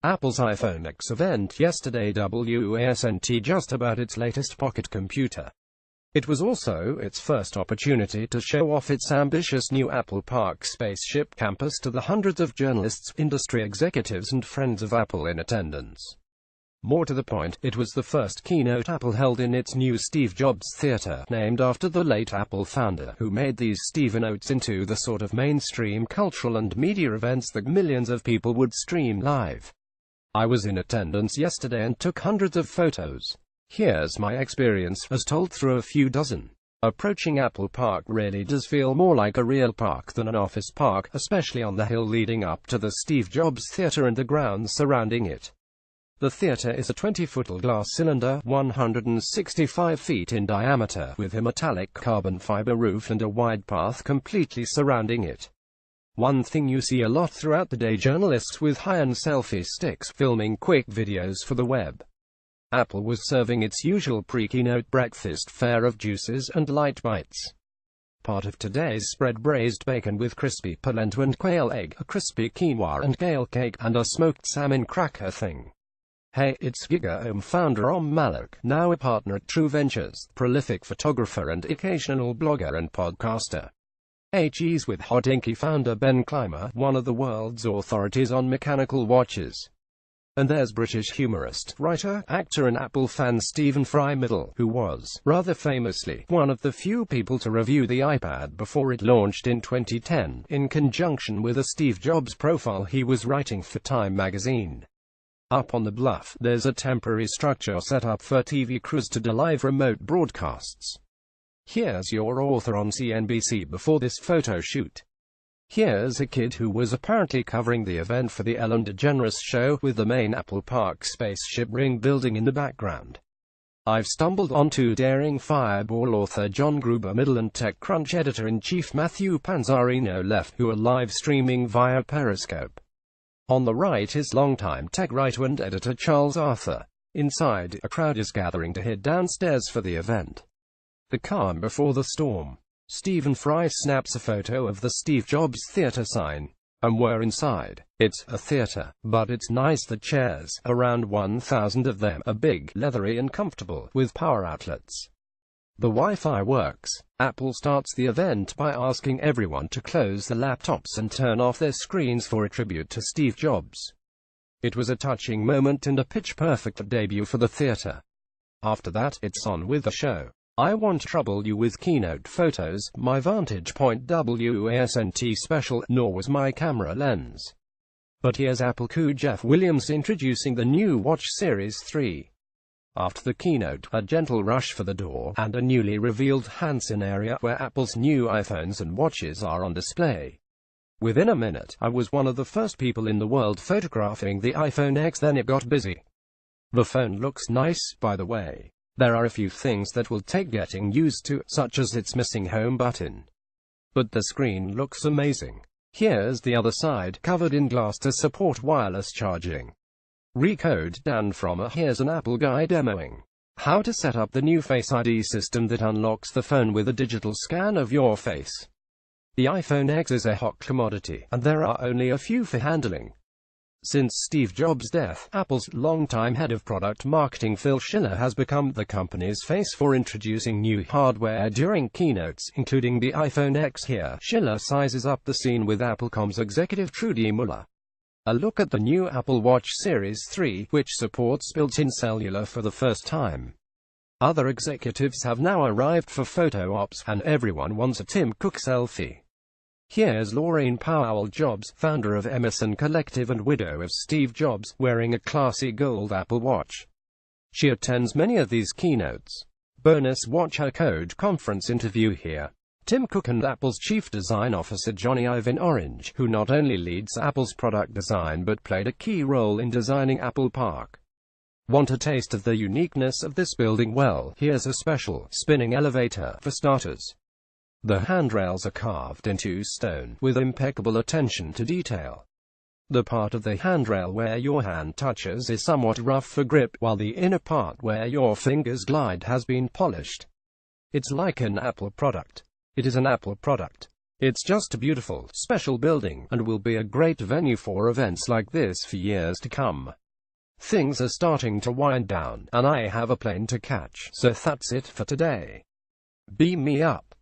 Apple's iPhone X event yesterday wasn't just about its latest pocket computer. It was also its first opportunity to show off its ambitious new Apple Park spaceship campus to the hundreds of journalists, industry executives and friends of Apple in attendance. More to the point, it was the first keynote Apple held in its new Steve Jobs Theater, named after the late Apple founder, who made these Steve-notes into the sort of mainstream cultural and media events that millions of people would stream live. I was in attendance yesterday and took hundreds of photos. Here's my experience, as told through a few dozen. Approaching Apple Park really does feel more like a real park than an office park, especially on the hill leading up to the Steve Jobs Theater and the grounds surrounding it. The theater is a 20-foot glass cylinder, 165 feet in diameter, with a metallic carbon fiber roof and a wide path completely surrounding it. One thing you see a lot throughout the day: journalists with high-end selfie sticks filming quick videos for the web. Apple was serving its usual pre-keynote breakfast fare of juices and light bites. Part of today's spread: braised bacon with crispy polenta and quail egg, a crispy quinoa and kale cake, and a smoked salmon cracker thing. Hey, it's GigaOM founder Om Malik, now a partner at True Ventures, prolific photographer and occasional blogger and podcaster. He's with Hodinkee founder Ben Clymer, one of the world's authorities on mechanical watches. And there's British humorist, writer, actor and Apple fan Stephen Fry Middle, who was, rather famously, one of the few people to review the iPad before it launched in 2010, in conjunction with a Steve Jobs profile he was writing for Time magazine. Up on the bluff, there's a temporary structure set up for TV crews to do live remote broadcasts. Here's your author on CNBC before this photo shoot. Here's a kid who was apparently covering the event for the Ellen DeGeneres show, with the main Apple Park spaceship ring building in the background. I've stumbled onto daring Fireball author John Gruber Middle and TechCrunch editor-in-chief Matthew Panzarino left, who are live streaming via Periscope. On the right is longtime tech writer and editor Charles Arthur. Inside, a crowd is gathering to head downstairs for the event. The calm before the storm. Stephen Fry snaps a photo of the Steve Jobs Theater sign. And we're inside. It's a theater, but it's nice. The chairs, around 1,000 of them, are big, leathery and comfortable, with power outlets. The Wi-Fi works. Apple starts the event by asking everyone to close their laptops and turn off their screens for a tribute to Steve Jobs. It was a touching moment and a pitch-perfect debut for the theater. After that, it's on with the show. I won't trouble you with keynote photos, my Vantage Point wasn't special, nor was my camera lens. But here's Apple COO Jeff Williams introducing the new Watch Series 3. After the keynote, a gentle rush for the door, and a newly revealed hands-in area where Apple's new iPhones and watches are on display. Within a minute, I was one of the first people in the world photographing the iPhone X, then it got busy. The phone looks nice, by the way. There are a few things that will take getting used to, such as its missing home button. But the screen looks amazing. Here's the other side, covered in glass to support wireless charging. Recode Dan from Here's an Apple guy demoing how to set up the new Face ID system that unlocks the phone with a digital scan of your face. The iPhone X is a hot commodity, and there are only a few for handling. Since Steve Jobs' death, Apple's longtime head of product marketing Phil Schiller has become the company's face for introducing new hardware during keynotes, including the iPhone X. Here, Schiller sizes up the scene with Apple.com's executive Trudy Muller. A look at the new Apple Watch Series 3, which supports built-in cellular for the first time. Other executives have now arrived for photo ops, and everyone wants a Tim Cook selfie. Here's Laurene Powell Jobs, founder of Emerson Collective and widow of Steve Jobs, wearing a classy gold Apple Watch. She attends many of these keynotes. Bonus: watch her Code Conference interview here. Tim Cook and Apple's Chief Design Officer Johnny Ive Orange, who not only leads Apple's product design but played a key role in designing Apple Park. Want a taste of the uniqueness of this building? Well, here's a special spinning elevator, for starters. The handrails are carved into stone, with impeccable attention to detail. The part of the handrail where your hand touches is somewhat rough for grip, while the inner part where your fingers glide has been polished. It's like an Apple product. It is an Apple product. It's just a beautiful, special building, and will be a great venue for events like this for years to come. Things are starting to wind down, and I have a plane to catch, so that's it for today. Beam me up.